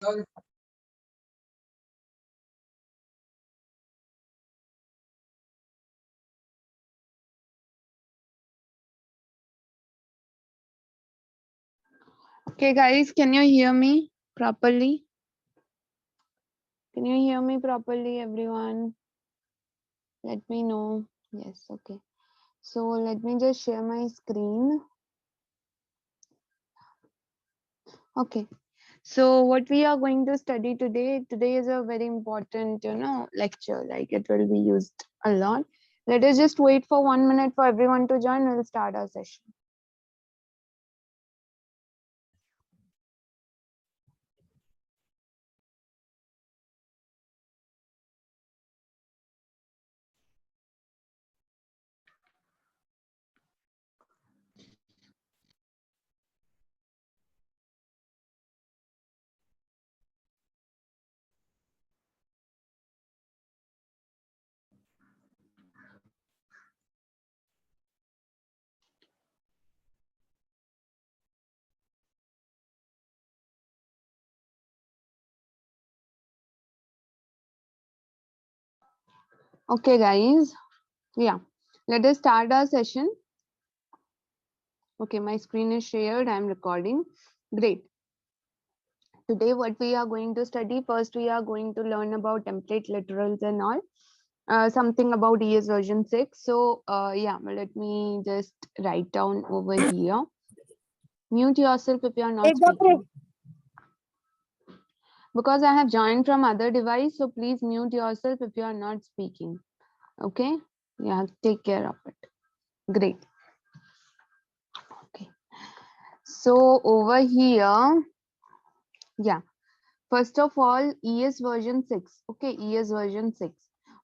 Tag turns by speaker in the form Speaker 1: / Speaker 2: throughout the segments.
Speaker 1: Okay, guys, can you hear me properly? Can you hear me properly, everyone? Let me know. Yes, okay. So let me just share my screen. Okay. So what we are going to study today is a very important, lecture. Like it will be used a lot. Let us just wait for 1 minute for everyone to join. We'll start our session. Okay, guys. Yeah. Let us start our session. Okay, my screen is shared. I'm recording. Great. Today, what we are going to study, first we are going to learn about template literals and all. Something about ES version 6. So yeah, let me just write down over here. Mute yourself if you are not speaking. Because I have joined from other device, so please mute yourself if you are not speaking. Okay? Yeah, take care of it. Great. Okay. So over here, yeah. First of all, ES version 6. Okay, ES version 6.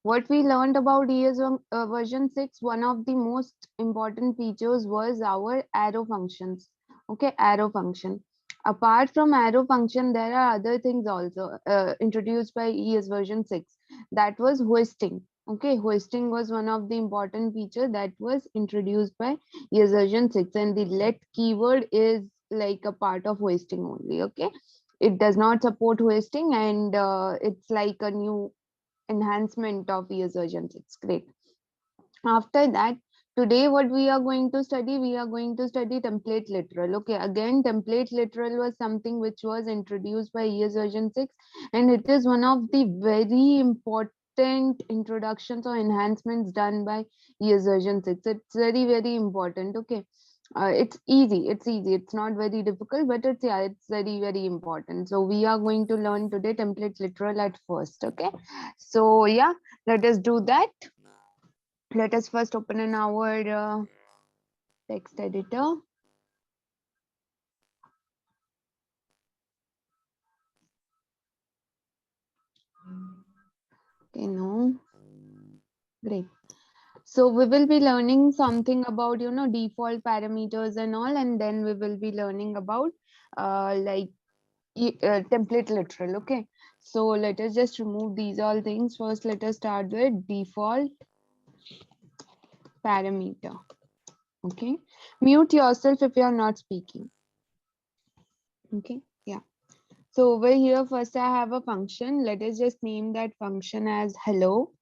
Speaker 1: What we learned about version 6, one of the most important features was our arrow functions. Okay, arrow function. Apart from arrow function, there are other things also introduced by ES version 6. That was hoisting. Okay, hoisting was one of the important feature that was introduced by ES version 6, and the let keyword is like a part of hoisting only. Okay, it does not support hoisting, and it's like a new enhancement of ES version 6. Great. After that, today what we are going to study, we are going to study template literal. Okay, again, template literal was something which was introduced by ES version 6, and it is one of the very important introductions or enhancements done by ES version 6. It's very, very important. Okay, it's not very difficult, but it's very, very important. So we are going to learn today template literal at first. Okay, so yeah, let us do that. Let us first open in our text editor. Okay, no, great. So we will be learning something about, default parameters and all, and then we will be learning about template literal. Okay, so let us just remove these all things. First, let us start with default parameter. Okay, mute yourself if you are not speaking. Okay, yeah. So over here, first I have a function. Let us just name that function as hello.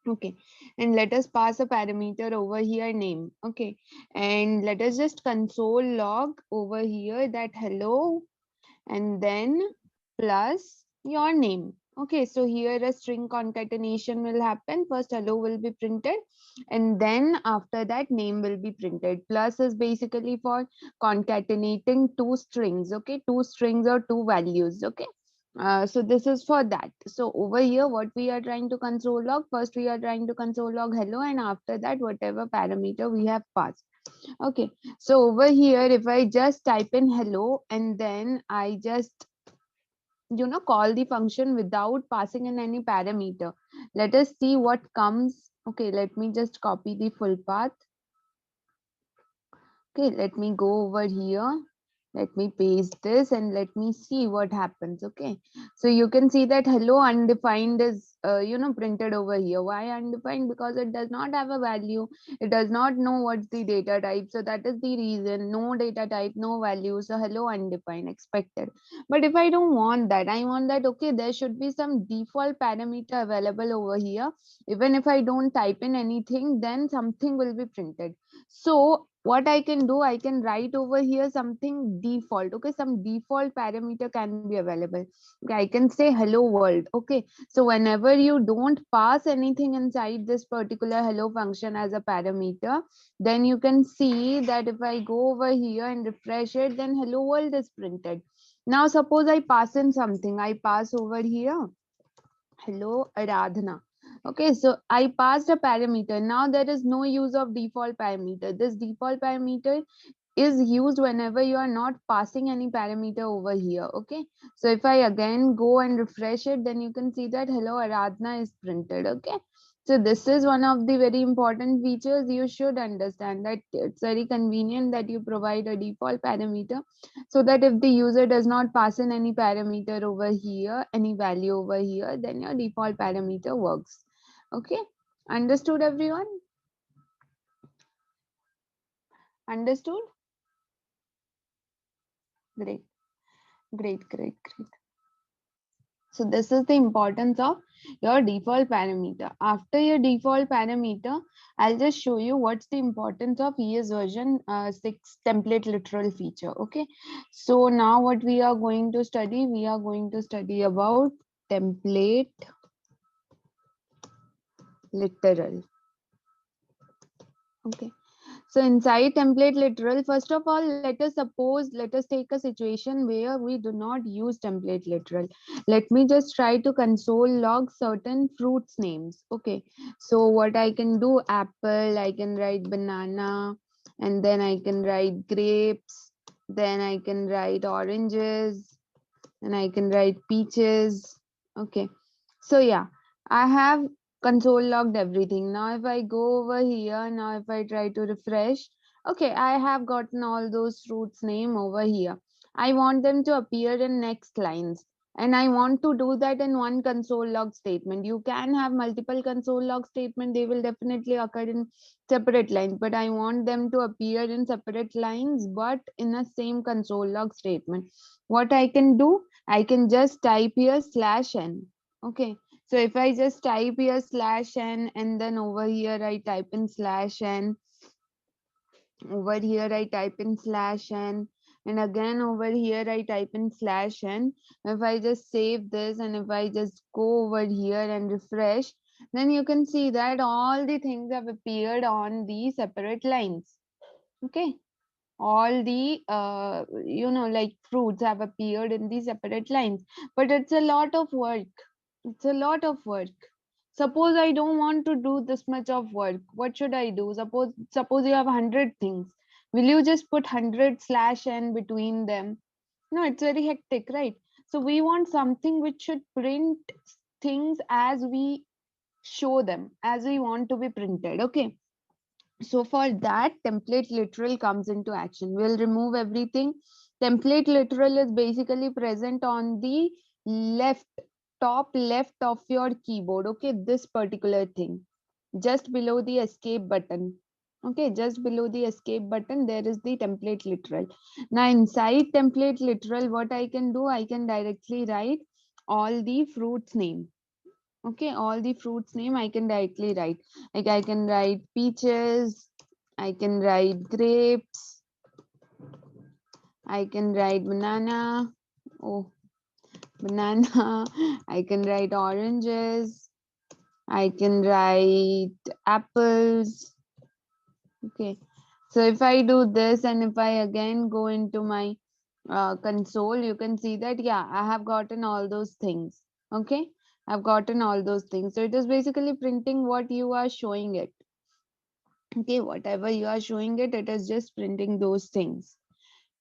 Speaker 1: Okay, and let us pass a parameter over here, name. Okay, and let us just console log over here that hello, and then plus your name. Okay, so here a string concatenation will happen. First hello will be printed, and then after that name will be printed. Plus is basically for concatenating two strings. Okay, two strings or two values. Okay, so this is for that. So over here, what we are trying to console log, first we are trying to console log hello, and after that whatever parameter we have passed. Okay, so over here, if I just type in hello and then I just call the function without passing in any parameter, let us see what comes. Okay, let me just copy the full path. Okay, let me go over here. Let me paste this and let me see what happens. Okay, so you can see that hello undefined is printed over here. Why undefined? Because it does not have a value. It does not know what's the data type. So that is the reason. No data type, no value. So hello undefined, expected. But if I don't want that, I want that, okay, there should be some default parameter available over here. Even if I don't type in anything, then something will be printed. So what I can do, I can write over here something default. Okay, some default parameter can be available. Okay, I can say hello world. Okay, so whenever you don't pass anything inside this particular hello function as a parameter, then you can see that if I go over here and refresh it, then hello world is printed. Now suppose I pass in something. I pass over here hello Aradhana. Okay, so I passed a parameter. Now there is no use of default parameter. This default parameter is used whenever you are not passing any parameter over here. Okay, so if I again go and refresh it, then you can see that hello Aradhana is printed. Okay, so this is one of the very important features. You should understand that it's very convenient that you provide a default parameter, so that if the user does not pass in any parameter over here, any value over here, then your default parameter works. Okay, understood everyone? Understood? Great, great. So this is the importance of your default parameter. After your default parameter, I'll just show you what's the importance of ES version 6 template literal feature. Okay, so now what we are going to study, we are going to study about template literal. Okay, so inside template literal, first of all, let us take a situation where we do not use template literal. Let me just try to console log certain fruits names. Okay, so what I can do, apple, I can write banana, and then I can write grapes, then I can write oranges, and I can write peaches. Okay, so yeah, I have console logged everything. Now if I go over here, now if I try to refresh, okay, I have gotten all those fruits name over here. I want them to appear in next lines, and I want to do that in one console log statement. You can have multiple console log statement, they will definitely occur in separate lines, but I want them to appear in separate lines but in a same console log statement. What I can do, I can just type here slash n. Okay, so if I just type here slash n, and then over here I type in slash n, over here I type in slash n, and again over here I type in slash n. If I just save this and if I just go over here and refresh, then you can see that all the things have appeared on the separate lines. Okay, all the like fruits have appeared in the separate lines, but it's a lot of work. It's a lot of work. Suppose I don't want to do this much of work, what should I do? Suppose you have 100 things, will you just put 100 slash n between them? No, it's very hectic, right? So we want something which should print things as we show them, as we want to be printed. Okay, so for that, template literal comes into action. We'll remove everything. Template literal is basically present on the left, top left of your keyboard. Okay, this particular thing, just below the escape button. Okay, just below the escape button, there is the template literal. Now inside template literal, what I can do, I can directly write all the fruits name. Okay, all the fruits name I can directly write. Like I can write peaches, I can write grapes, I can write banana. Oh, banana. I can write oranges, I can write apples. Okay, so if I do this and if I again go into my console, you can see that, yeah, I have gotten all those things. Okay, I've gotten all those things. So it is basically printing what you are showing it. Okay, whatever you are showing it, it is just printing those things.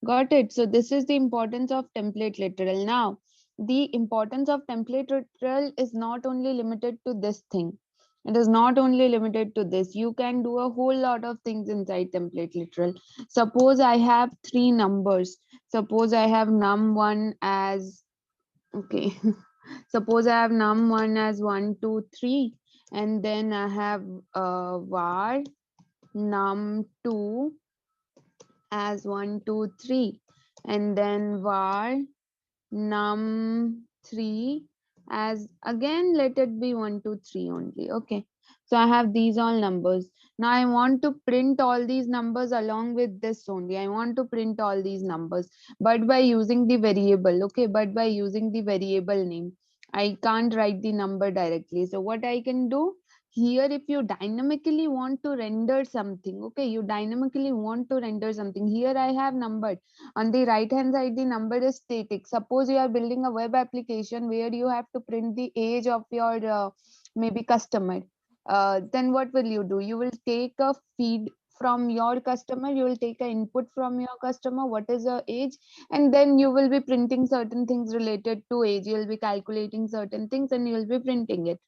Speaker 1: Got it? So this is the importance of template literal. Now, the importance of template literal is not only limited to this thing. It is not only limited to this. You can do a whole lot of things inside template literal. Suppose I have three numbers. Suppose I have num1 as, okay. Suppose I have num1 as 1, 2, 3, and then I have var num2 as 1, 2, 3, and then var num3 as again, let it be 1, 2, 3 only. Okay, so I have these all numbers. Now I want to print all these numbers along with this only. I want to print all these numbers, but by using the variable. Okay, but by using the variable name. I can't write the number directly. So what I can do here, if you dynamically want to render something, okay, you dynamically want to render something, here I have number. On the right hand side, the number is static. Suppose you are building a web application where you have to print the age of your maybe customer. Then what will you do? You will take a feed from your customer, you will take an input from your customer, what is the age, and then you will be printing certain things related to age. You will be calculating certain things and you will be printing it.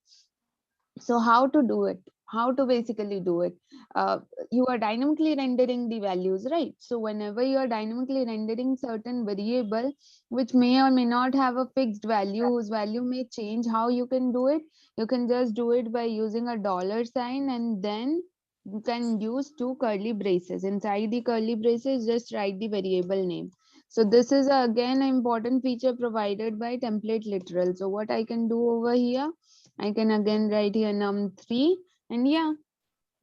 Speaker 1: So how to do it? How to basically do it? uh, you are dynamically rendering the values, right? So whenever you are dynamically rendering certain variable which may or may not have a fixed value, whose value may change, how you can do it? You can just do it by using a dollar sign, and then you can use two curly braces. Inside the curly braces, just write the variable name. So this is again an important feature provided by template literal. So what I can do over here, I can again write here num3, and yeah,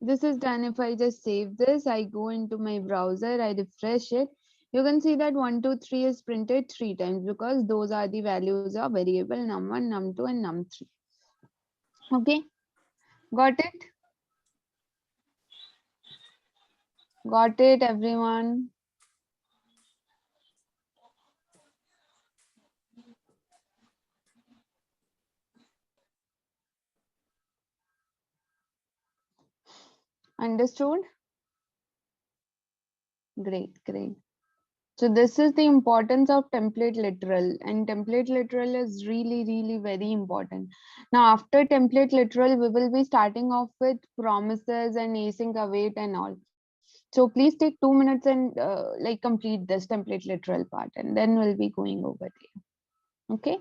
Speaker 1: this is done. If I just save this, I go into my browser, I refresh it. You can see that 1, 2, 3 is printed 3 times because those are the values of variable num1, num2, and num3. Okay, got it? Got it, everyone? Understood? Great, great. So this is the importance of template literal, and template literal is really, really very important. Now after template literal, we will be starting off with promises and async await and all. So please take 2 minutes and like complete this template literal part, and then we'll be going over there. Okay.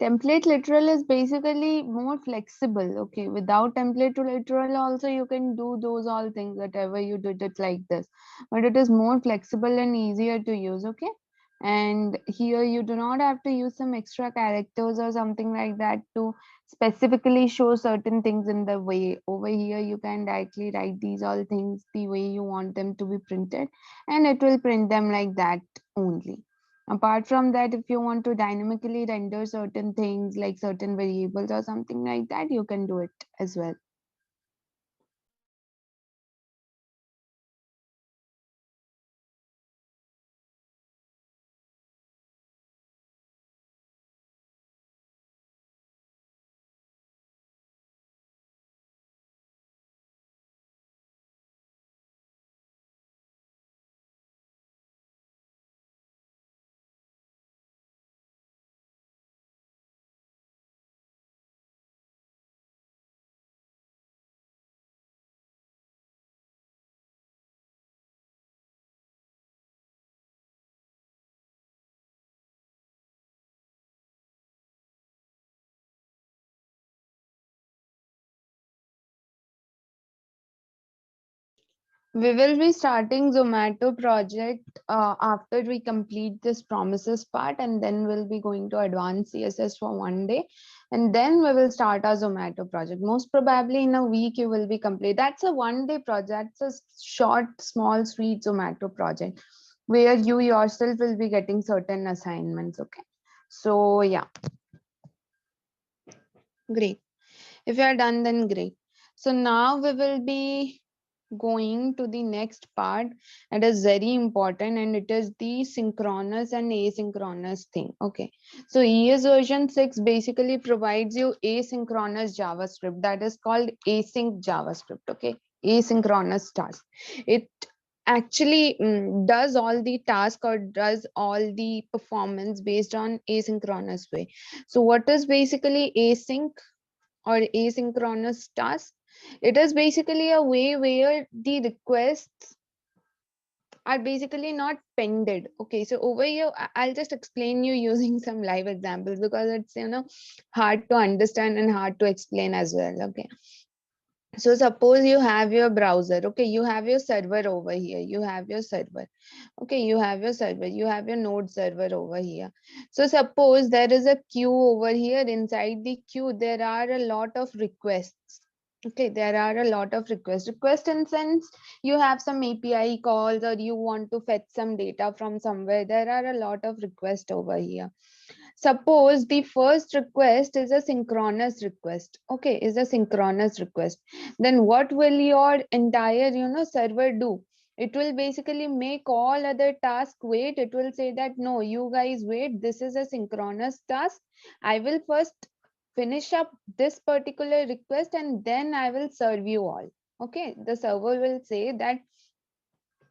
Speaker 1: Template literal is basically more flexible. Okay, without template to literal also you can do those all things, whatever you did it like this, but it is more flexible and easier to use. Okay, and here you do not have to use some extra characters or something like that to specifically show certain things in the way. Over here you can directly write these all things the way you want them to be printed, and it will print them like that only. Apart from that, if you want to dynamically render certain things like certain variables or something like that, you can do it as well. We will be starting Zomato project after we complete this promises part, and then we'll be going to advanced CSS for 1 day, and then we will start our Zomato project. Most probably in a week you will be complete. That's a 1 day project. It's a short, small, sweet Zomato project where you yourself will be getting certain assignments. Okay. So yeah, great. If you are done, then great. So now we will be going to the next part. It is very important, and it is the synchronous and asynchronous thing. Okay, so ES version 6 basically provides you asynchronous JavaScript, that is called async JavaScript. Okay, asynchronous task. It actually does all the task or does all the performance based on asynchronous way. So what is basically async or asynchronous task? It is basically a way where the requests are basically not pended. Okay, so over here I'll just explain you using some live examples, because it's hard to understand and hard to explain as well. Okay, so suppose you have your browser. Okay, you have your server over here, you have your server. Okay, you have your server, you have your node server over here. So suppose there is a queue over here. Inside the queue there are a lot of requests. Okay, there are a lot of request in sense you have some API calls, or you want to fetch some data from somewhere. There are a lot of requests over here. Suppose the first request is a synchronous request. Okay, is a synchronous request. Then what will your entire server do? It will basically make all other tasks wait. It will say that no, you guys wait, this is a synchronous task. I will first finish up this particular request, and then I will serve you all. Okay, the server will say that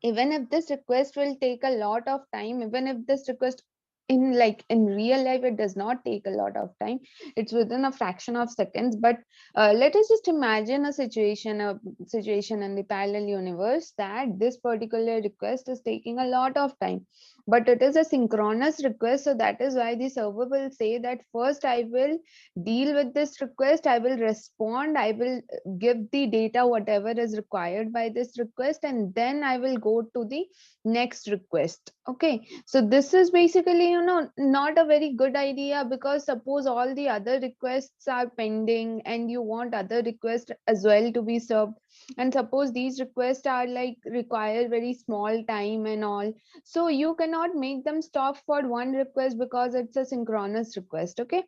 Speaker 1: even if this request will take a lot of time, even if this request in real life it does not take a lot of time, it's within a fraction of seconds. But let us just imagine a situation in the parallel universe that this particular request is taking a lot of time, but it is a synchronous request. So that is why the server will say that first I will deal with this request, I will respond, I will give the data whatever is required by this request, and then I will go to the next request. Okay, so this is basically not a very good idea, because suppose all the other requests are pending and you want other requests as well to be served, and suppose these requests are like require very small time and all, so you cannot make them stop for one request because it's a synchronous request. Okay,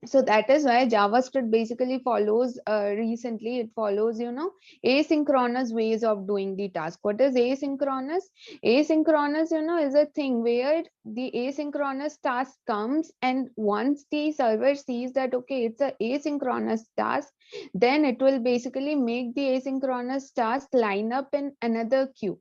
Speaker 1: so that is why JavaScript basically follows recently it follows asynchronous ways of doing the task. What is asynchronous? Is a thing where the asynchronous task comes, and once the server sees that okay, it's a asynchronous task, then it will basically make the asynchronous task line up in another queue.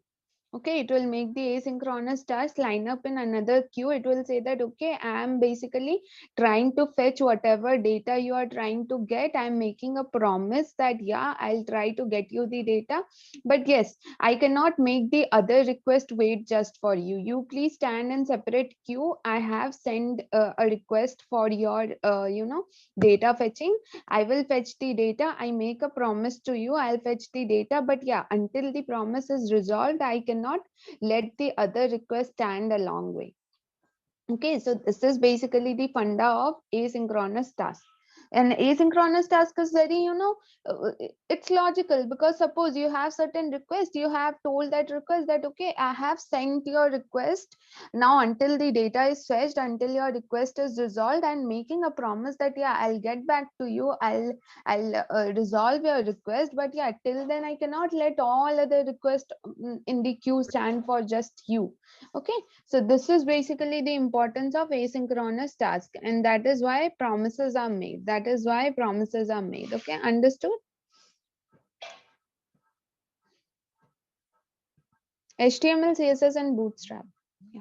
Speaker 1: Okay, it will make the asynchronous task line up in another queue. It will say that okay, I am basically trying to fetch whatever data you are trying to get. I'm making a promise that yeah, I'll try to get you the data, but yes, I cannot make the other request wait just for you. You please stand in separate queue. I have sent a request for your data fetching. I will fetch the data. I make a promise to you, I'll fetch the data, but yeah, until the promise is resolved, I cannot let the other request stand a long way. Okay, so this is basically the funda of asynchronous task. And asynchronous task is very, it's logical, because suppose you have certain request, you have told that request that okay, I have sent your request. Now until the data is fetched, until your request is resolved, I'm making a promise that yeah, I'll get back to you, I'll resolve your request, but yeah, till then I cannot let all other requests in the queue stand for just you. Okay, so this is basically the importance of asynchronous task, and that is why promises are made. That is why promises are made. Okay, understood? HTML, CSS, and Bootstrap. Yeah,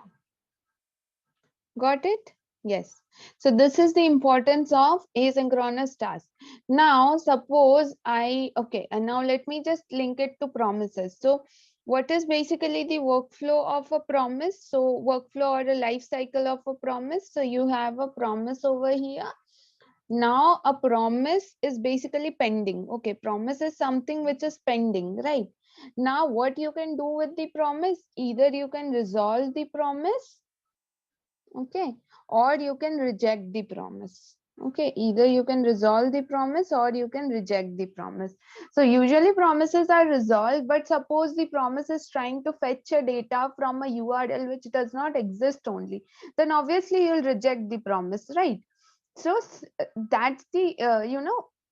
Speaker 1: got it? Yes. So this is the importance of asynchronous task. Now, suppose okay, and now let me just link it to promises. So what is basically the workflow of a promise? So workflow or a life cycle of a promise. So you have a promise over here. Now a promise is basically pending. Okay, promise is something which is pending, right? Now what you can do with the promise? Either you can resolve the promise, okay, or you can reject the promise. Okay, either you can resolve the promise or you can reject the promise. So usually promises are resolved, but suppose the promise is trying to fetch a data from a URL which does not exist only, then obviously you'll reject the promise, right? So that's the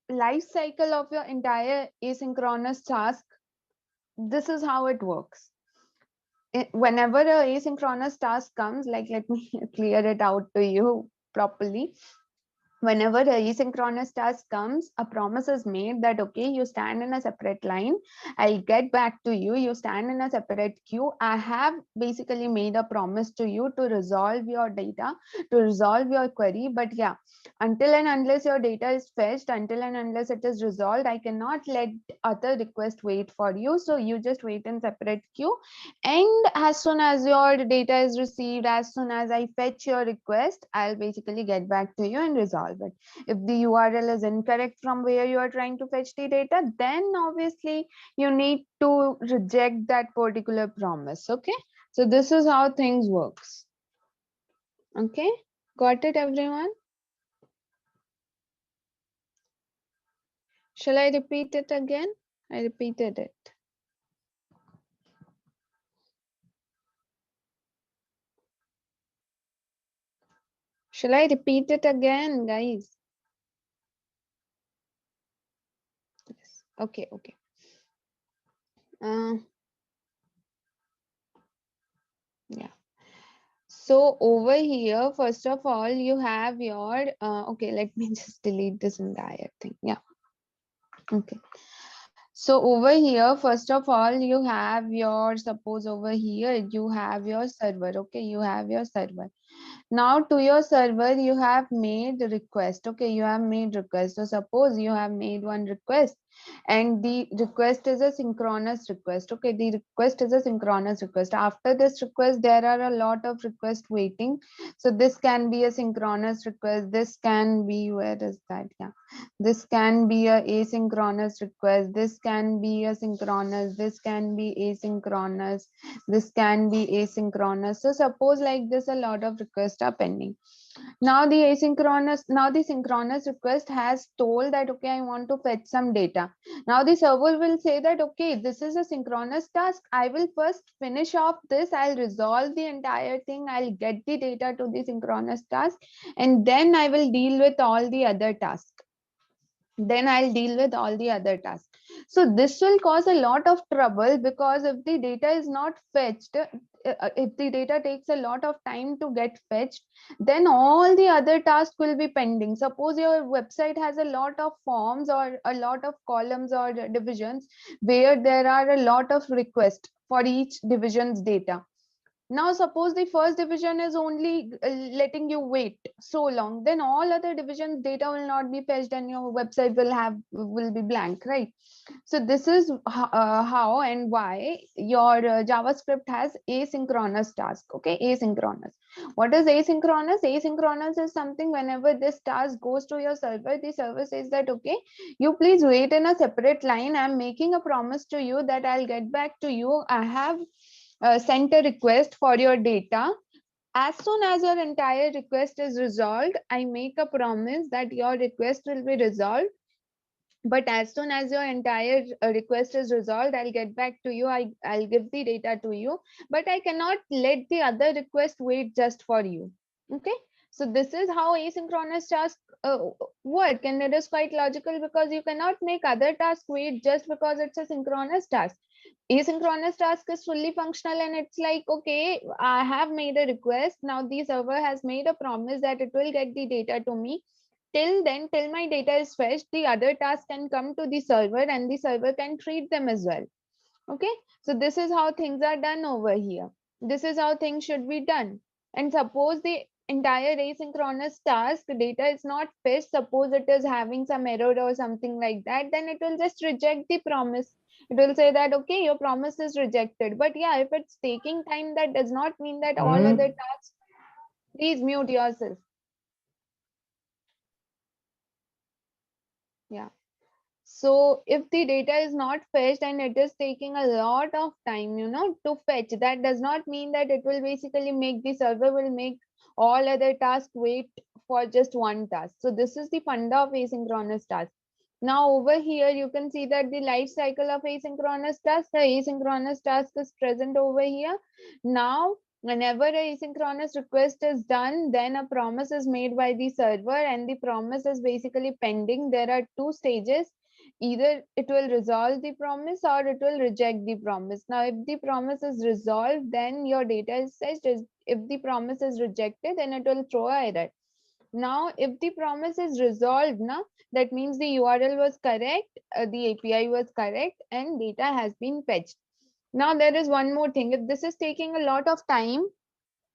Speaker 1: life cycle of your entire asynchronous task, this is how it works. Whenever a asynchronous task comes, like, let me clear it out to you properly. Whenever a asynchronous task comes, a promise is made that, okay, you stand in a separate line, I'll get back to you. You stand in a separate queue. I have basically made a promise to you to resolve your data, to resolve your query. But yeah, until and unless your data is fetched, until and unless it is resolved, I cannot let other request wait for you. So you just wait in separate queue, and as soon as your data is received, as soon as I fetch your request, I'll basically get back to you and resolve it. If the URL is incorrect from where you are trying to fetch the data, then obviously you need to reject that particular promise. Okay, so this is how things works. Okay, got it, everyone? Shall I repeat it again? I repeated it. Shall I repeat it again, guys? Yes. Okay, okay. Yeah. So over here, first of all, you have your, okay, let me just delete this entire thing. Yeah. Okay. So over here, first of all, you have your, suppose over here, you have your server. Okay. You have your server. Now to your server, you have made request. Okay. You have made request. So suppose you have made one request, and the request is a synchronous request. Okay, the request is a synchronous request. After this request, there are a lot of requests waiting. So this can be a synchronous request. This can be, where is that? Yeah, this can be a asynchronous request. This can be a synchronous. This can be asynchronous. This can be asynchronous. So suppose like this, a lot of requests are pending. Now the synchronous request has told that, okay, I want to fetch some data. Now the server will say that, okay, this is a synchronous task, I will first finish off this, I'll resolve the entire thing, I'll get the data to the synchronous task, and then I will deal with all the other tasks. Then I'll deal with all the other tasks. So this will cause a lot of trouble, because if the data is not fetched, if the data takes a lot of time to get fetched, then all the other tasks will be pending. Suppose your website has a lot of forms or a lot of columns or divisions where there are a lot of requests for each division's data. Now suppose the first division is only letting you wait so long, then all other divisions data will not be fetched and your website will be blank, right? So this is how and why your JavaScript has asynchronous task. Okay, asynchronous. What is asynchronous? Asynchronous is something whenever this task goes to your server, the server says that, okay, you please wait in a separate line, I'm making a promise to you that I'll get back to you. I have sent a request for your data. As soon as your entire request is resolved, I make a promise that your request will be resolved. But as soon as your entire request is resolved, I'll get back to you. I'll give the data to you. But I cannot let the other request wait just for you. Okay. So this is how asynchronous task work, and it is quite logical because you cannot make other tasks wait just because it's a synchronous task. Asynchronous task is fully functional, and it's like, okay, I have made a request, now the server has made a promise that it will get the data to me. Till then, till my data is fetched, the other task can come to the server and the server can treat them as well. Okay, so this is how things are done over here. This is how things should be done. And suppose the entire asynchronous task data is not fetched, suppose it is having some error or something like that, then it will just reject the promise. It will say that, okay, your promise is rejected. But yeah, if it's taking time, that does not mean that all other tasks. Please mute yourself. Yeah. So if the data is not fetched and it is taking a lot of time, to fetch, that does not mean that it will basically make the server will make all other tasks wait for just one task. So this is the funda of asynchronous task. Now over here, you can see that the life cycle of asynchronous task, the asynchronous task is present over here. Now Whenever a asynchronous request is done, then a promise is made by the server, and the promise is basically pending. There are two stages. Either it will resolve the promise or it will reject the promise. Now, if the promise is resolved, then your data is fetched. If the promise is rejected, then it will throw a error. Now, if the promise is resolved, that means the URL was correct, the API was correct, and data has been fetched. Now, there is one more thing. If this is taking a lot of time,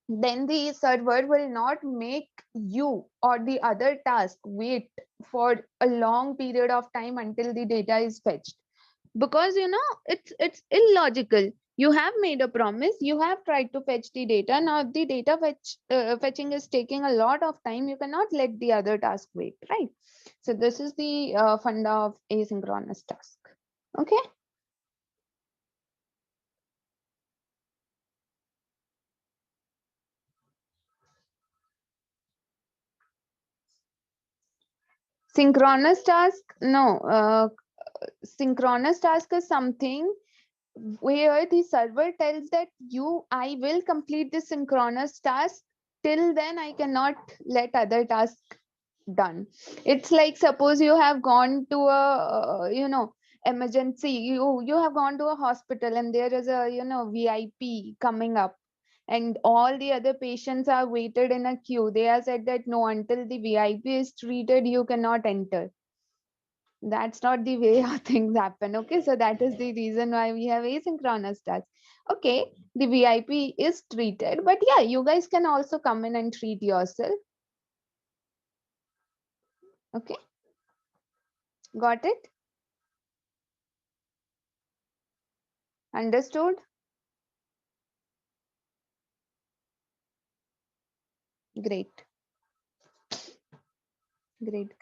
Speaker 1: then the server will not make you or the other task wait for a long period of time until the data is fetched, because it's illogical. You have made a promise, you have tried to fetch the data. Now if the data fetching is taking a lot of time, you cannot let the other task wait, right? So this is the funda of asynchronous task. Okay. Synchronous task, no. Synchronous task is something where the server tells that I will complete this synchronous task. Till then, I cannot let other tasks done. It's like, suppose you have gone to a emergency. You have gone to a hospital and there is a VIP coming up, and all the other patients are waited in a queue. They are said that no, until the VIP is treated, you cannot enter. That's not the way how things happen. Okay, so that is the reason why we have asynchronous tasks. Okay, the VIP is treated, but yeah, you guys can also come in and treat yourself. Okay, got it? Understood? Great, great.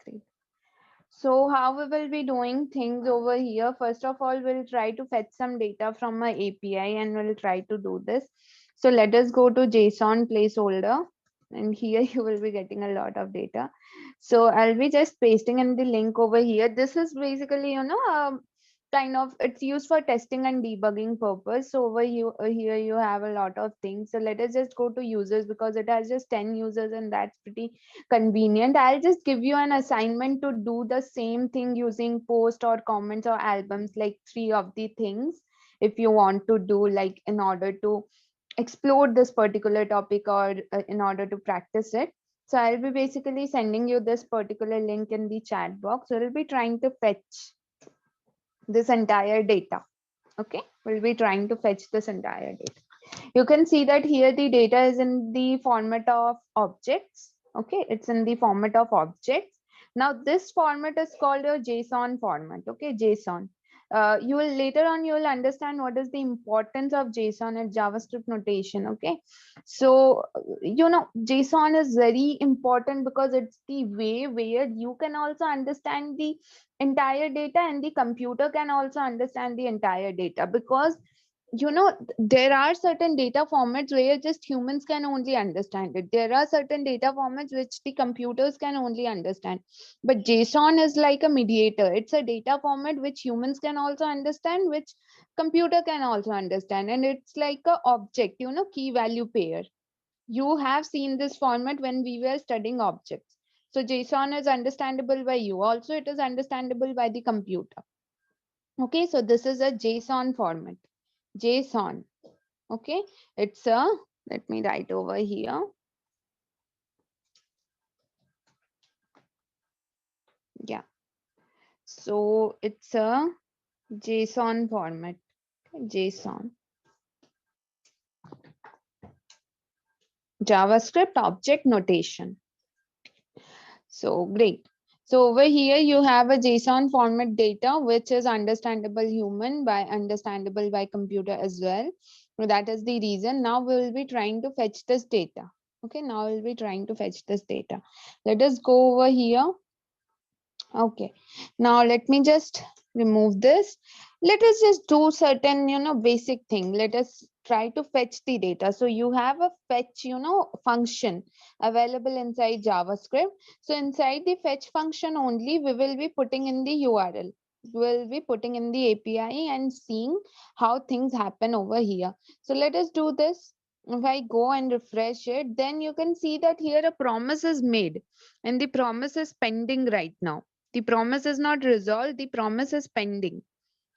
Speaker 1: So how we will be doing things over here? First of all, we'll try to fetch some data from my API and we'll try to do this. So let us go to JSON placeholder, and here you will be getting a lot of data. So I'll be just pasting in the link over here. This is basically, kind of, it's used for testing and debugging purpose. So over here you have a lot of things. So let us just go to users, because it has just 10 users and that's pretty convenient. I'll just give you an assignment to do the same thing using post or comments or albums, like 3 of the things, if you want to do, like in order to explore this particular topic, or in order to practice it. So I'll be basically sending you this particular link in the chat box. So we'll be trying to fetch this entire data. Okay, we'll be trying to fetch this entire data. You can see that here the data is in the format of objects. Okay, it's in the format of objects. Now this format is called a JSON format. Okay, JSON. You will later on, you will understand what is the importance of JSON and JavaScript notation. Okay, so JSON is very important because it's the way where you can also understand the entire data, and the computer can also understand the entire data. Because there are certain data formats where just humans can only understand it. There are certain data formats which the computers can only understand, but JSON is like a mediator. It's a data format which humans can also understand, which computer can also understand, and it's like a object, key value pair. You have seen this format when we were studying objects. So JSON is understandable by you also, it is understandable by the computer. Okay, so this is a JSON format. JSON. Okay, it's a, let me write over here. Yeah, so it's a JSON format. JSON, JavaScript object notation. So great. So over here you have a JSON format data which is understandable human by understandable by computer as well. So that is the reason. Now we will be trying to fetch this data. Okay, now we'll be trying to fetch this data. Let us go over here. Okay, now let me just remove this. Let us just do certain, basic thing. Let us try to fetch the data. So you have a fetch, function available inside JavaScript. So inside the fetch function only, we will be putting in the URL. We'll be putting in the API and seeing how things happen over here. So let us do this. If I go and refresh it, then you can see that here a promise is made and the promise is pending right now. The promise is not resolved, the promise is pending.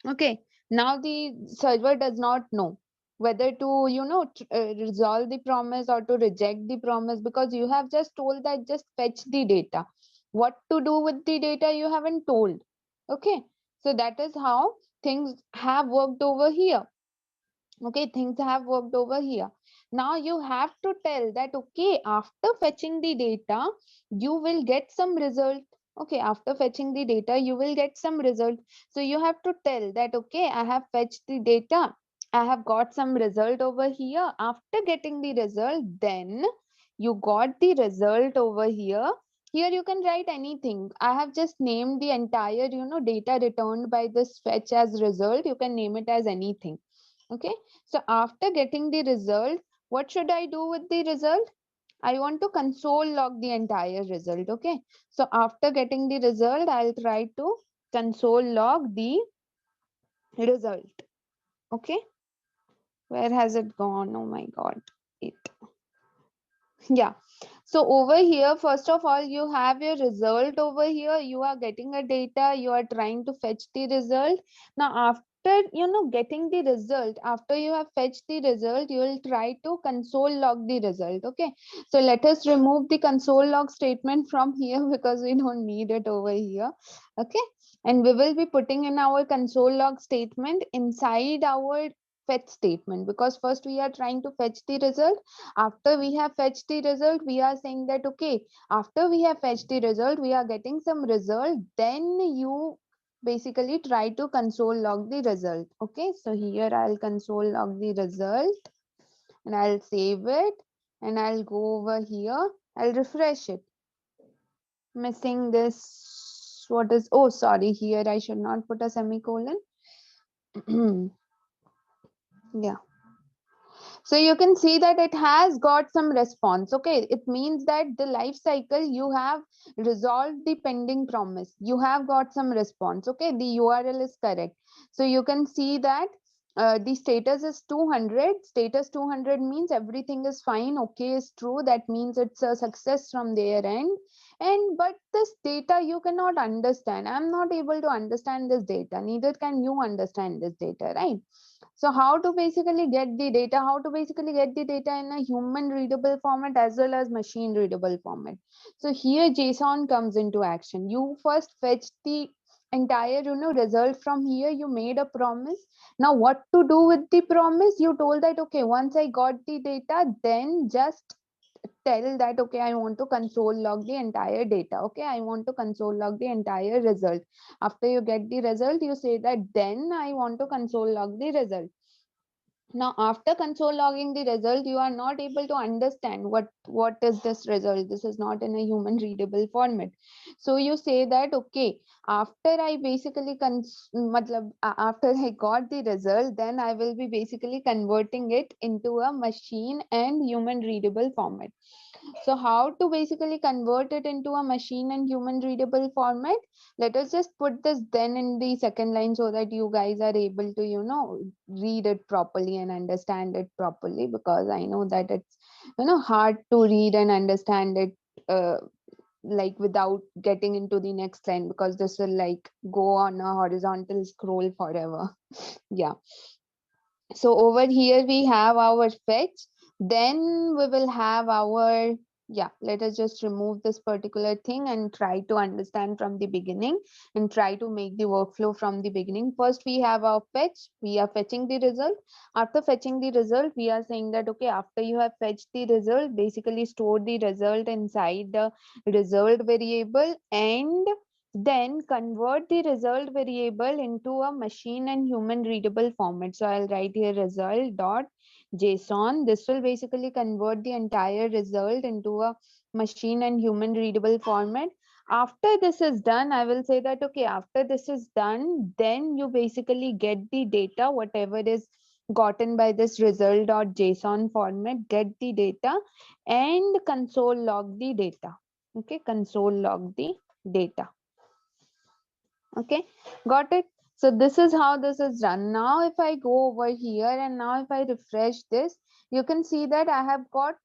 Speaker 1: Okay, now the server does not know whether to, resolve the promise or to reject the promise, because you have just told that just fetch the data. What to do with the data you haven't told. Okay, so that is how things have worked over here. Okay, things have worked over here. Now you have to tell that, okay, after fetching the data you will get some result. Okay, after fetching the data you will get some result. So you have to tell that, okay, I have fetched the data, I have got some result over here. After getting the result, then you got the result over here. Here you can write anything. I have just named the entire, data returned by this fetch as result. You can name it as anything. Okay, so after getting the result, what should I do with the result? I want to console log the entire result. Okay, so after getting the result, I'll try to console log the result. Okay, where has it gone? Oh my god, it. Yeah, so over here, first of all, you have your result over here. You are getting a data, you are trying to fetch the result. Now after, getting the result, after you have fetched the result, you will try to console log the result. Okay, so let us remove the console log statement from here because we don't need it over here. Okay, and we will be putting in our console log statement inside our fetch statement, because first we are trying to fetch the result. After we have fetched the result, we are saying that, okay, after we have fetched the result, we are getting some result, then you basically try to console log the result. Okay, so here I'll console log the result and I'll save it, and I'll go over here, I'll refresh it. Missing this, what is, oh sorry, here I should not put a semicolon. Yeah, so you can see that it has got some response. Okay, it means that the life cycle, you have resolved the pending promise, you have got some response. Okay, the URL is correct. So you can see that the status is 200. Status 200 means everything is fine, okay is true, that means it's a success from their end. And but this data you cannot understand, I'm not able to understand this data, neither can you understand this data, right? So how to basically get the data, how to basically get the data in a human readable format as well as machine readable format? So here JSON comes into action. You first fetch the entire, result from here. You made a promise. Now what to do with the promise? You told that, okay, once I got the data, then just tell that, okay, I want to console log the entire data. Okay, I want to console log the entire result. After you get the result, you say that then I want to console log the result. Now after console logging the result, you are not able to understand what is this result. This is not in a human readable format. So you say that, okay, after I basically after I got the result, then I will be basically converting it into a machine and human readable format. So how to basically convert it into a machine and human readable format? Let us just put this then in the second line so that you guys are able to, read it properly and understand it properly, because I know that it's, hard to read and understand it like without getting into the next line, because this will like go on a horizontal scroll forever. Yeah, so over here we have our fetch, then we will have our, yeah, let us just remove this particular thing and try to understand from the beginning and try to make the workflow from the beginning. First we have our fetch, we are fetching the result. After fetching the result, we are saying that, okay, after you have fetched the result, basically store the result inside the result variable, and then convert the result variable into a machine and human readable format. So I'll write here result dot JSON. This will basically convert the entire result into a machine and human readable format. After this is done, I will say that, okay, after this is done, then you basically get the data, whatever is gotten by this result.json format, get the data and console log the data. Okay, console log the data. Okay, got it. So this is how this is done. Now if I go over here and now if I refresh this, you can see that I have got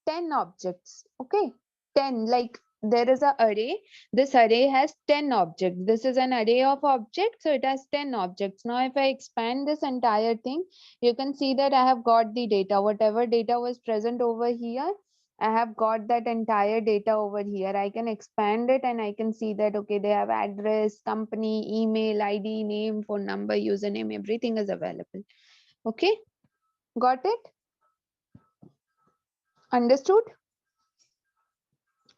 Speaker 1: 10 objects. Okay, 10, like there is a array. This array has 10 objects. This is an array of objects, so it has 10 objects. Now if I expand this entire thing, you can see that I have got the data. Whatever data was present over here, I have got that entire data over here. I can expand it and I can see that, okay, they have address, company, email, ID, name, phone number, username, everything is available. Okay, got it? Understood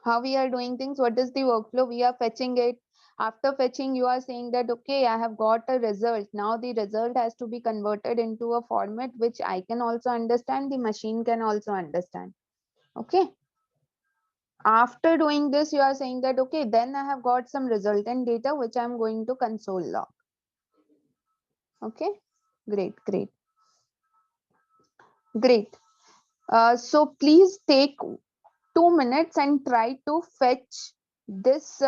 Speaker 1: how we are doing things? What is the workflow? We are fetching it. After fetching, you are saying that, okay, I have got a result. Now the result has to be converted into a format which I can also understand, the machine can also understand. Okay. After doing this, you are saying that, okay, then I have got some resultant data which I'm going to console log. Okay, great, great, great. So please take 2 minutes and try to fetch this.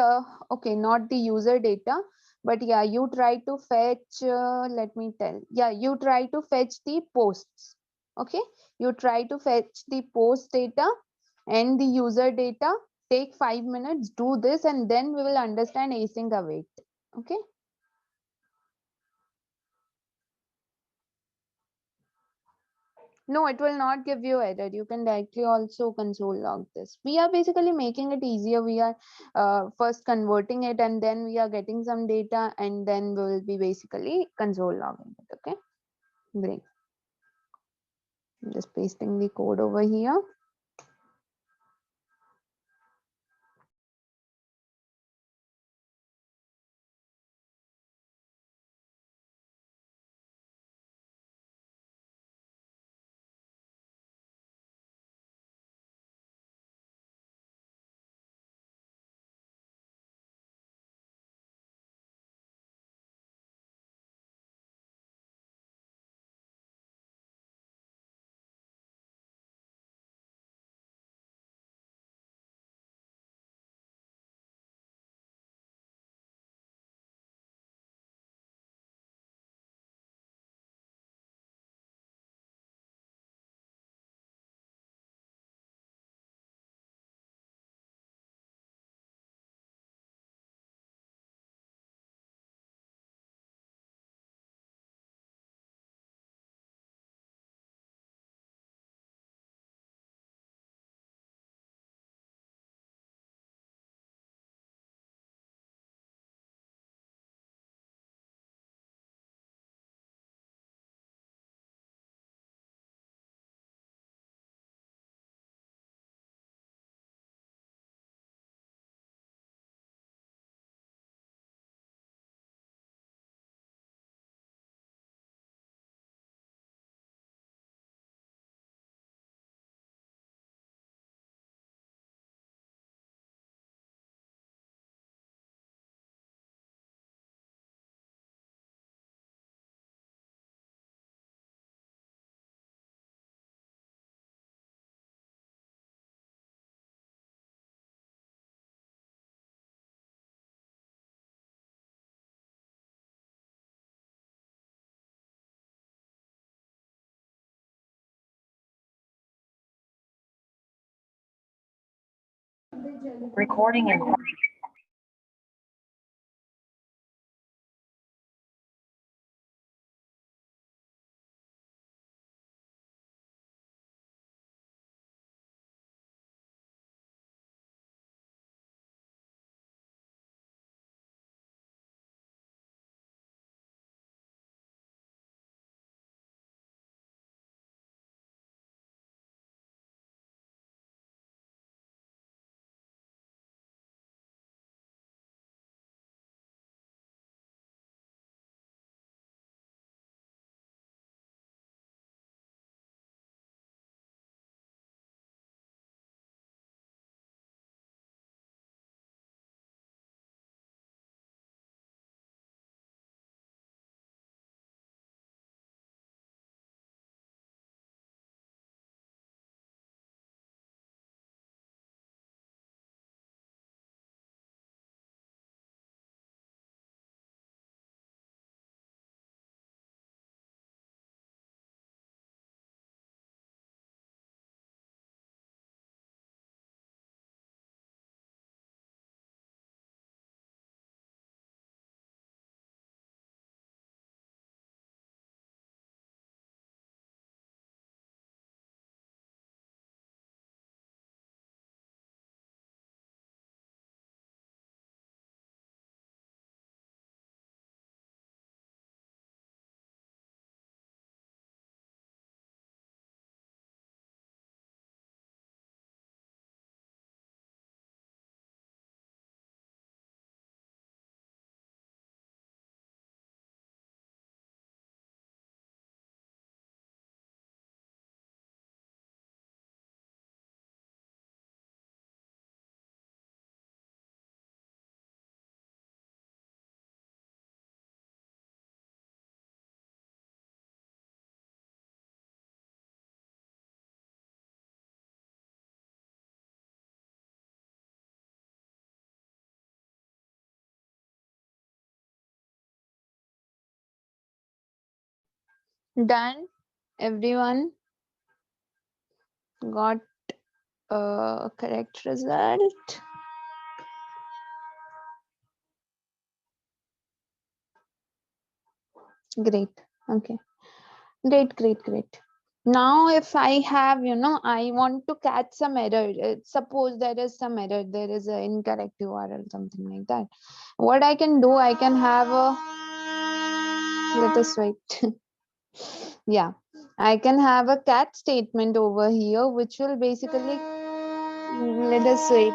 Speaker 1: Okay, not the user data, but yeah, you try to fetch, let me tell, yeah, you try to fetch the posts. Okay, you try to fetch the post data and the user data. Take 5 minutes, do this, and then we will understand async await. Okay. No, it will not give you error. You can directly also console log this. We are basically making it easier. We are first converting it and then we are getting some data and then we will be basically console logging it. Okay, great. I'm just pasting the code over here.
Speaker 2: Recording in
Speaker 1: Done. Everyone got a correct result. Great. Okay. Great. Now, if I have, I want to catch some error. Suppose there is some error, there is an incorrect URL, something like that. What I can do, I can have a, let us wait. Yeah, I can have a cat statement over here, which will basically, let us wait.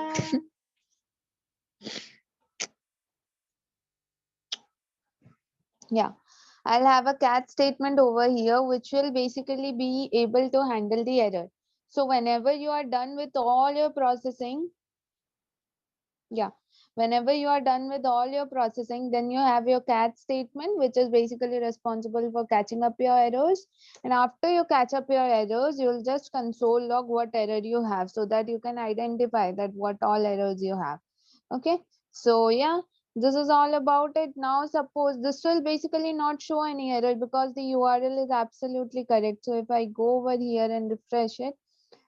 Speaker 1: Yeah, I'll have a cat statement over here, which will basically be able to handle the error. So whenever you are done with all your processing, yeah, whenever you are done with all your processing, then you have your cat statement, which is basically responsible for catching up your errors. And after you catch up your errors, you'll just console log what error you have so that you can identify that what all errors you have. Okay, so yeah, this is all about it. Now suppose this will basically not show any error because the URL is absolutely correct. So if I go over here and refresh it,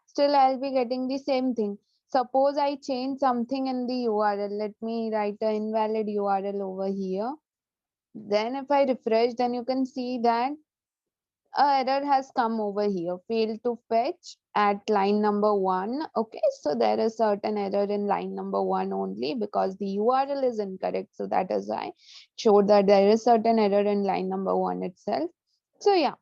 Speaker 1: still I'll be getting the same thing. Suppose I change something in the URL. Let me write an invalid URL over here. Then if I refresh, then you can see that a error has come over here. Failed to fetch at line number 1. Okay, so there is certain error in line number 1 only because the URL is incorrect. So that is why it showed that there is certain error in line number 1 itself. So yeah,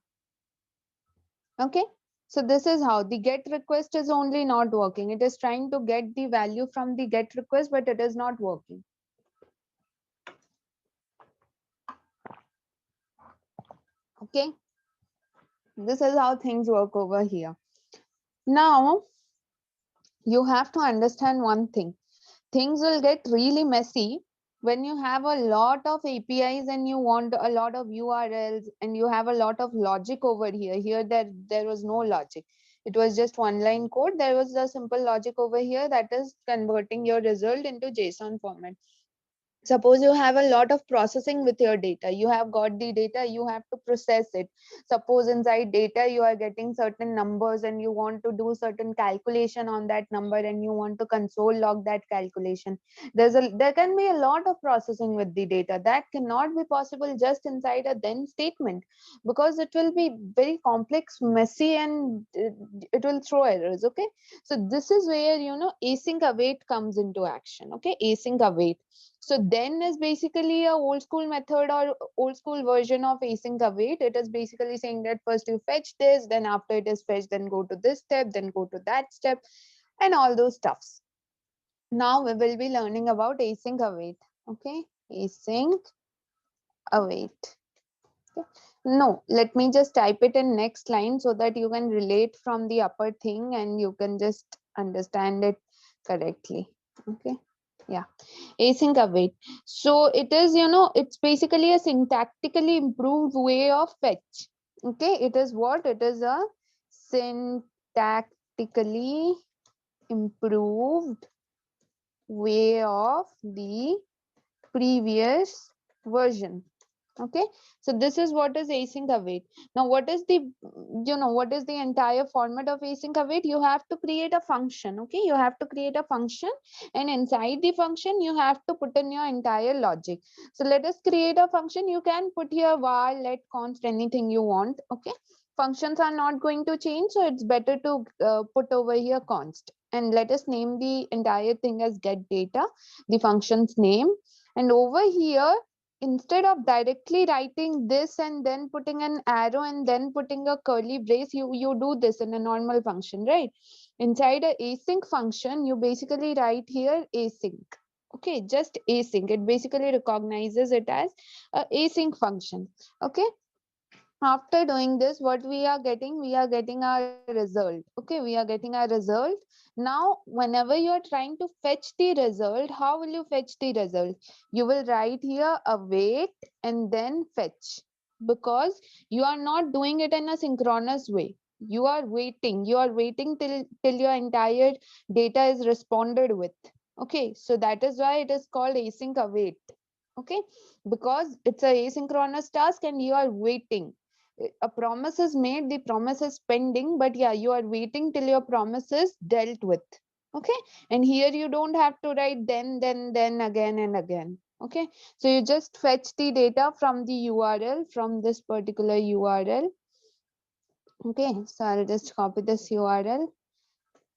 Speaker 1: okay. So this is how the get request is only not working. It is trying to get the value from the get request, but it is not working. Okay. This is how things work over here. Now you have to understand one thing. Things will get really messy when you have a lot of APIs and you want a lot of URLs and you have a lot of logic over here. Here there was no logic. It was just one line code. There was a simple logic over here that is converting your result into JSON format. Suppose you have a lot of processing with your data. You have got the data, you have to process it. Suppose inside data you are getting certain numbers and you want to do certain calculation on that number and you want to console log that calculation. There can be a lot of processing with the data that cannot be possible just inside a then statement because it will be very complex, messy, and it will throw errors. Okay, so this is where async await comes into action. Okay, async await. So then is basically a old school method or old school version of async await. It is basically saying that first you fetch this, then after it is fetched, then go to this step, then go to that step, and all those stuffs. Now we will be learning about async await. Okay, async await. Okay. No, let me just type it in next line so that you can relate from the upper thing and you can just understand it correctly. Okay, yeah. Async await. So it is, it's basically a syntactically improved way of fetch. Okay, it is what? It is a syntactically improved way of the previous version. Okay, so this is what is async await. Now what is the, what is the entire format of async await? You have to create a function. Okay, you have to create a function, and inside the function you have to put in your entire logic. So let us create a function. You can put here var, let, const, anything you want. Okay, functions are not going to change, so it's better to put over here const, and let us name the entire thing as get data, the function's name. And over here, instead of directly writing this and then putting an arrow and then putting a curly brace, you do this in a normal function, right? Inside a async function, you basically write here async. Okay, just async. It basically recognizes it as a async function. Okay, after doing this, what we are getting our result. Okay, we are getting our result. Now whenever you are trying to fetch the result, how will you fetch the result? You will write here await and then fetch, because you are not doing it in a synchronous way. You are waiting till your entire data is responded with. Okay, so that is why it is called async await. Okay, because it's a asynchronous task and you are waiting. A promise is made, the promise is pending, but yeah, you are waiting till your promise is dealt with. Okay, and here you don't have to write then again and again. Okay, so you just fetch the data from the URL, from this particular URL. Okay, so I'll just copy this URL.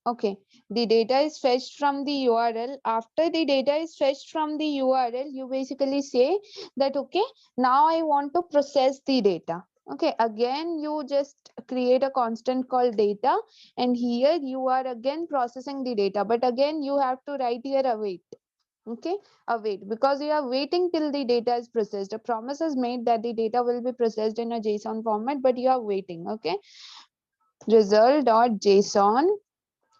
Speaker 1: Okay, the data is fetched from the URL. After the data is fetched from the URL, you basically say that, okay, now I want to process the data. Okay, again, you just create a constant called data, and here you are again processing the data. But again, you have to write here await. Okay, await, because you are waiting till the data is processed. A promise is made that the data will be processed in a JSON format, but you are waiting. Okay, result.json.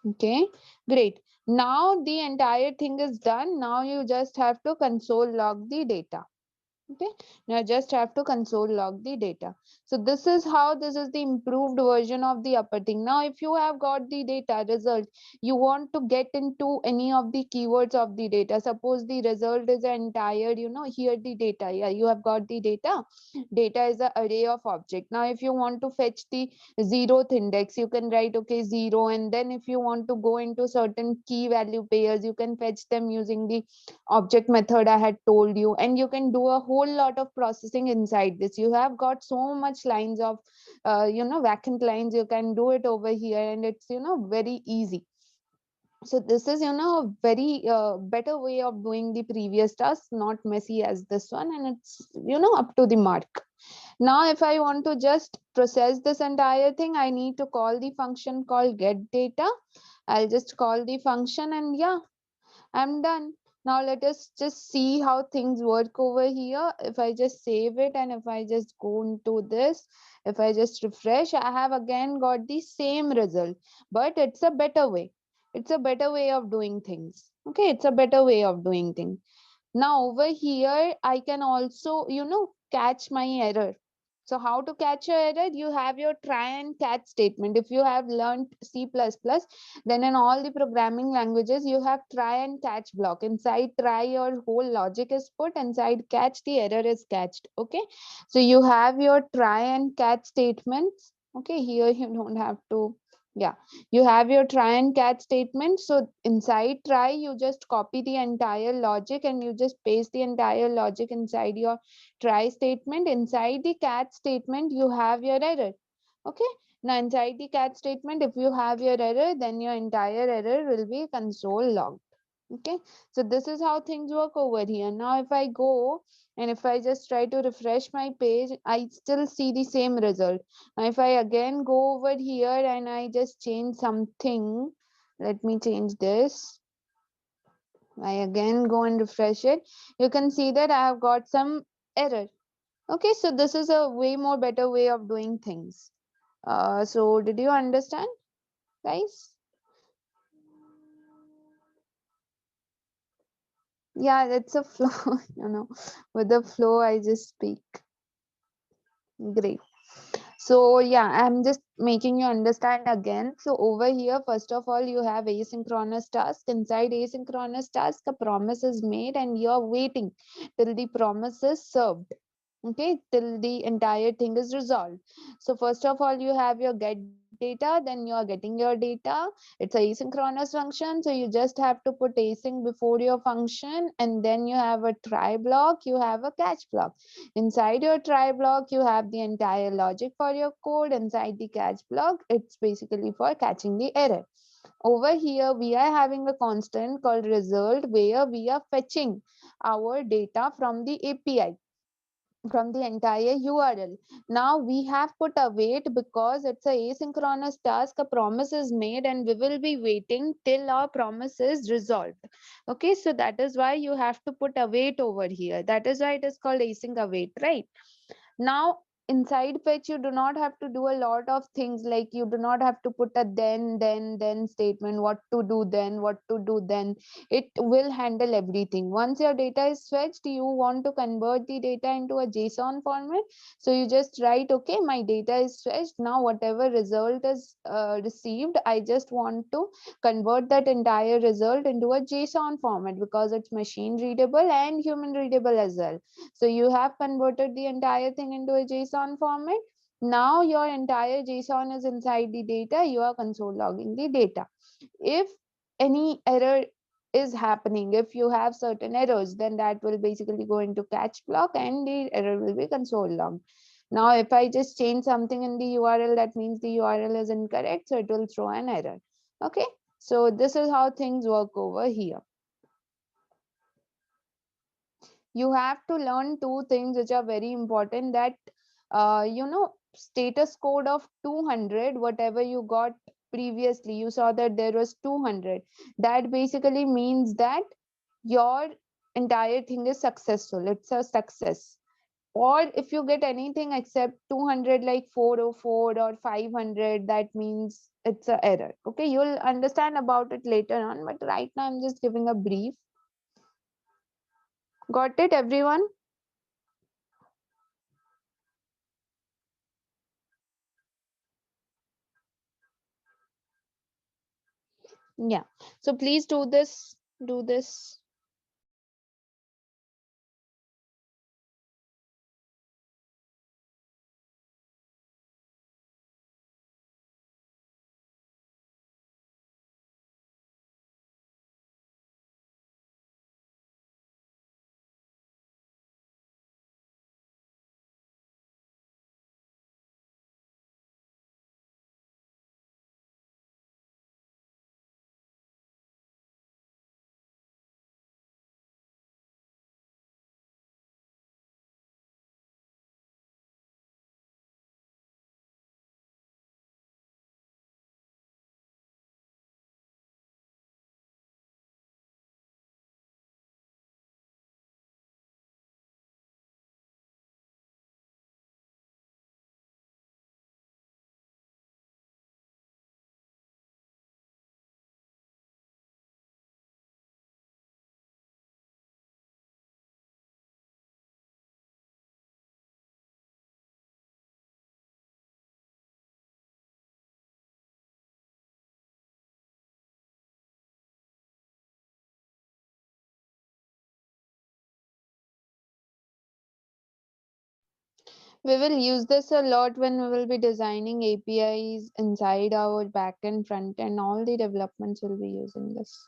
Speaker 1: Okay, great. Now the entire thing is done. Now you just have to console log the data. Okay, now just have to console log the data. So this is how, this is the improved version of the upper thing. Now if you have got the data result, you want to get into any of the keywords of the data. Suppose the result is an entire, here the data, yeah, you have got the data. Data is an array of object. Now if you want to fetch the zeroth index, you can write, okay, 0, and then if you want to go into certain key value pairs, you can fetch them using the object method I had told you, and you can do a whole lot of processing inside this. You have got so much lines of vacant lines, you can do it over here, and it's very easy. So this is a very better way of doing the previous task, not messy as this one, and it's up to the mark. Now if I want to just process this entire thing, I need to call the function called get data. I'll just call the function, and yeah, I'm done. Now let us just see how things work over here. If I just save it, and if I just go into this, if I just refresh, I have again got the same result, but it's a better way. It's a better way of doing things. Okay, it's a better way of doing things. Now over here, I can also, catch my error. So how to catch your error? You have your try and catch statement. If you have learned C++, then in all the programming languages, you have try and catch block. Inside try, your whole logic is put. Inside catch, the error is catched. Okay. So you have your try and catch statements. Okay. Here you don't have to, yeah, you have your try and catch statement. So inside try, you just copy the entire logic and you just paste the entire logic inside your try statement. Inside the catch statement, you have your error. Okay, now inside the catch statement, if you have your error, then your entire error will be console logged. Okay, so this is how things work over here. Now if I go and if I just try to refresh my page, I still see the same result. Now if I again go over here and I just change something, let me change this. I again go and refresh it. You can see that I have got some error. Okay, so this is a way more better way of doing things. So did you understand, guys? Yeah, it's a flow, with the flow I just speak. Great. So yeah, I'm just making you understand again. So over here, first of all, you have asynchronous task. Inside asynchronous task, a promise is made and you're waiting till the promise is served. Okay, till the entire thing is resolved. So first of all, you have your get data, then you are getting your data. It's a asynchronous function, so you just have to put async before your function, and then you have a try block, you have a catch block. Inside your try block, you have the entire logic for your code. Inside the catch block, it's basically for catching the error. Over here, we are having a constant called result, where we are fetching our data from the API, from the entire URL. Now we have put await because it's a asynchronous task. A promise is made and we will be waiting till our promise is resolved. Okay, so that is why you have to put await over here. That is why it is called async await, right? Now inside fetch, you do not have to do a lot of things, like you do not have to put a then statement, what to do then, what to do then. It will handle everything. Once your data is fetched, you want to convert the data into a JSON format, so you just write, okay, my data is fetched, now whatever result is received, I just want to convert that entire result into a JSON format, because it's machine readable and human readable as well. So you have converted the entire thing into a JSON format. Now your entire JSON is inside the data. You are console logging the data. If any error is happening, if you have certain errors, then that will basically go into catch block and the error will be console logged. Now, if I just change something in the URL, that means the URL is incorrect, so it will throw an error. Okay, so this is how things work over here. You have to learn two things which are very important, that status code of 200, whatever you got previously, you saw that there was 200. That basically means that your entire thing is successful, it's a success. Or if you get anything except 200, like 404 or 500, that means it's a error. Okay, you'll understand about it later on, but right now I'm just giving a brief. Got it, everyone? Yeah, so please do this. We will use this a lot when we will be designing APIs inside our backend, front end. All the developments will be using this.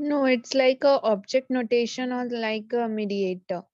Speaker 1: No, it's like a object notation or like a mediator.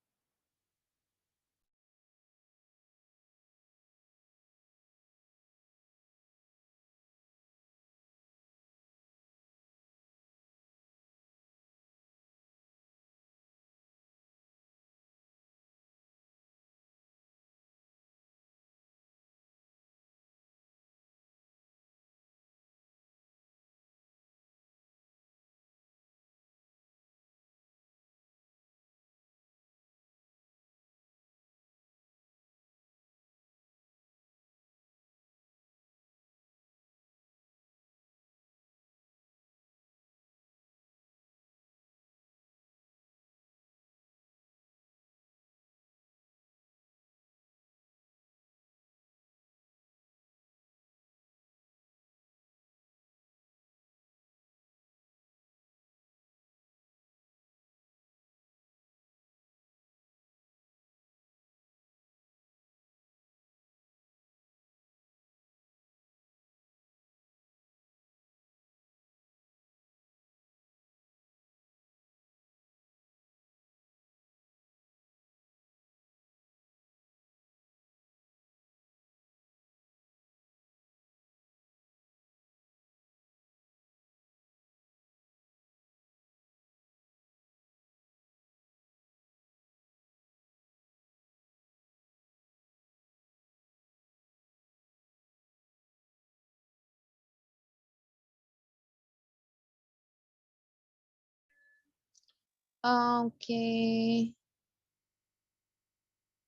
Speaker 1: Okay.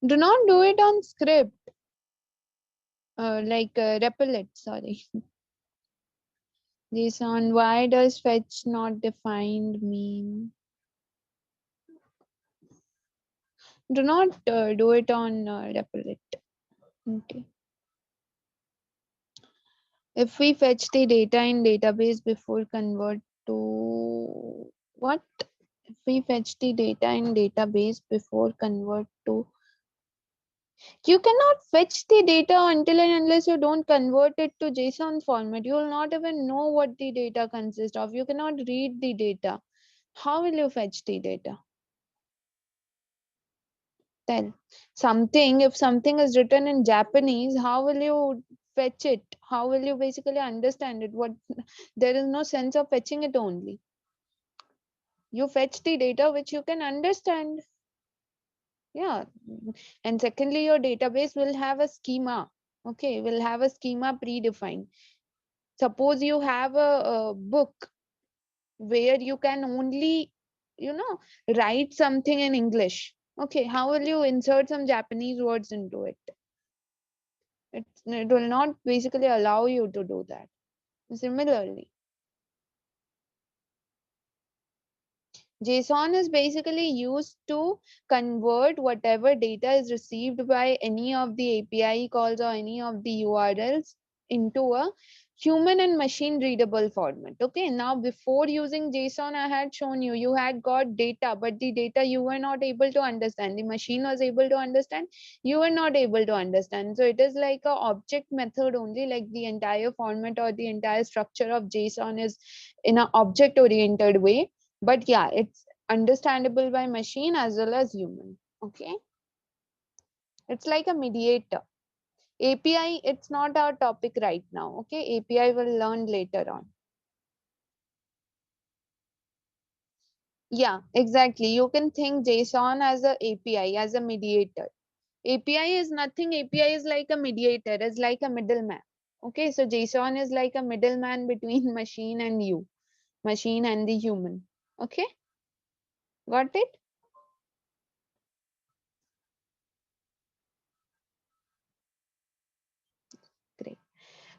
Speaker 1: Do not do it on script. Like repel it. Sorry. JSON. Why does fetch not defined mean? Do not do it on repel it. Okay. If we fetch the data in database before convert to what? If we fetch the data in database before convert to, you cannot fetch the data until and unless you don't convert it to JSON format. You will not even know what the data consists of. You cannot read the data. How will you fetch the data? Tell something. If something is written in Japanese, how will you fetch it? How will you basically understand it? What, there is no sense of fetching it only. You fetch the data which you can understand. Yeah. And secondly, your database will have a schema. Okay, will have a schema predefined. Suppose you have a book where you can only, you know, write something in English. Okay, how will you insert some Japanese words into it? It will not basically allow you to do that. Similarly, JSON is basically used to convert whatever data is received by any of the API calls or any of the URLs into a human and machine readable format. Okay, now before using JSON, I had shown you, you had got data, but the data you were not able to understand. The machine was able to understand, you were not able to understand. So it is like a object method only, like the entire format or the entire structure of JSON is in an object oriented way, but yeah, it's understandable by machine as well as human. Okay, it's like a mediator. API, it's not our topic right now. Okay, API will learn later on. Yeah, exactly, you can think JSON as a API, as a mediator. API is nothing. API is like a mediator, is like a middleman. Okay, so JSON is like a middleman between machine and you, machine and the human. Okay, got it? Great.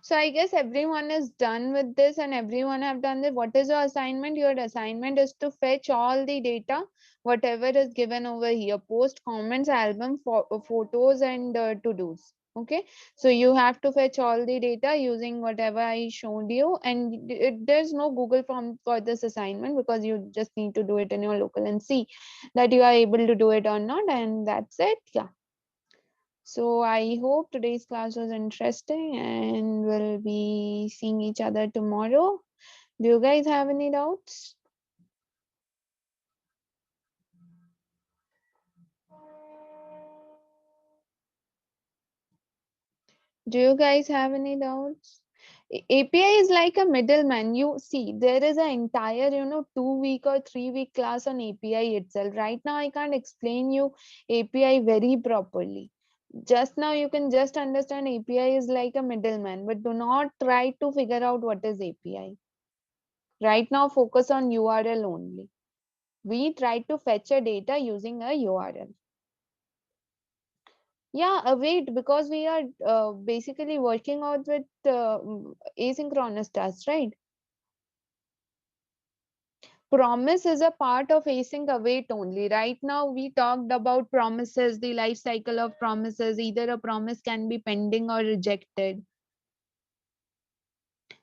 Speaker 1: So I guess everyone is done with this and everyone have done this. What is your assignment? Your assignment is to fetch all the data, whatever is given over here, post, comments, album, photos and to-dos. Okay, so you have to fetch all the data using whatever I showed you, and there's no Google form for this assignment because you just need to do it in your local and see that you are able to do it or not, and that's it. Yeah. So I hope today's class was interesting and we'll be seeing each other tomorrow. Do you guys have any doubts? Do you guys have any doubts? API is like a middleman. You see, there is an entire, 2 week or 3 week class on API itself. Right now, I can't explain you API very properly. Just now, you can just understand API is like a middleman, but do not try to figure out what is API. Right now, focus on URL only. We try to fetch a data using a URL. Yeah, wait, because we are basically working out with asynchronous tasks, right? Promise is a part of async await only. Right now, we talked about promises, the life cycle of promises. Either a promise can be pending or rejected.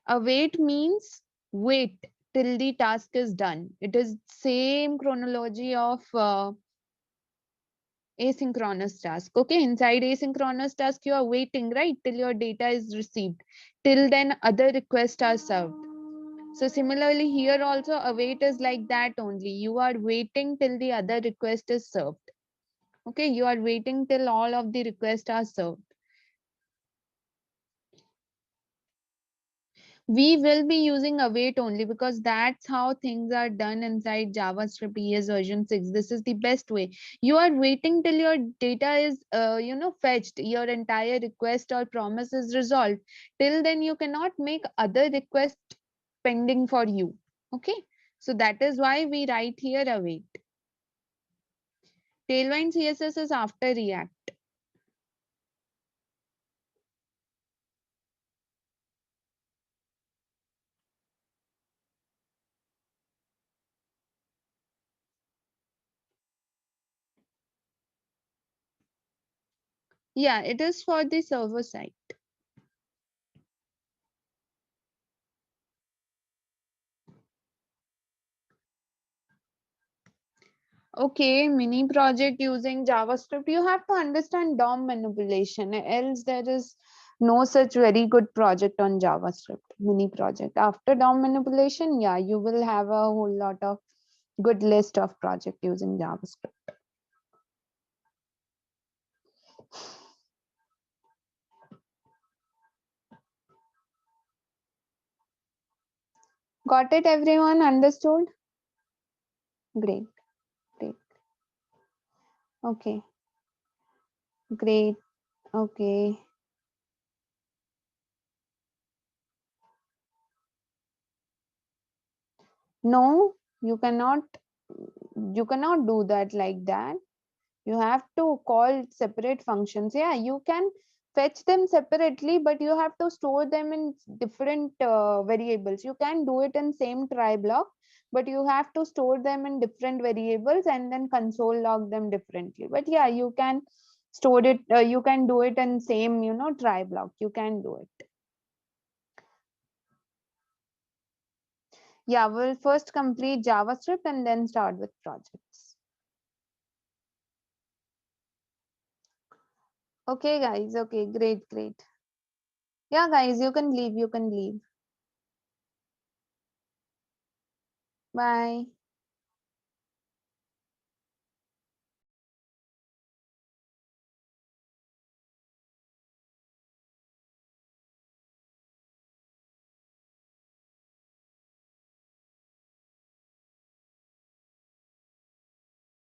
Speaker 1: Await means wait till the task is done. It is same chronology of asynchronous task. Okay, inside asynchronous task, you are waiting, right, till your data is received. Till then, other requests are served. So similarly, here also await is like that only. You are waiting till the other request is served. Okay, you are waiting till all of the requests are served. We will be using await only because that's how things are done inside JavaScript ES version 6. This is the best way. You are waiting till your data is fetched, your entire request or promise is resolved. Till then you cannot make other requests pending for you. Okay, so that is why we write here await. Tailwind CSS is after React. Yeah, it is for the server side. Okay, mini project using JavaScript. You have to understand DOM manipulation, else there is no such very good project on JavaScript. Mini project. After DOM manipulation, yeah, you will have a whole lot of good list of project using JavaScript. Got it, everyone? Understood? Great, great. Okay, great. Okay. No, you cannot do that like that. You have to call separate functions. Yeah, you can fetch them separately, but you have to store them in different variables. You can do it in same try block, but you have to store them in different variables and then console log them differently. But yeah, you can store it, you can do it in same, try block. You can do it. Yeah, we'll first complete JavaScript and then start with projects. Okay, guys. Okay, great, great. Yeah, guys, you can leave. You can leave. Bye.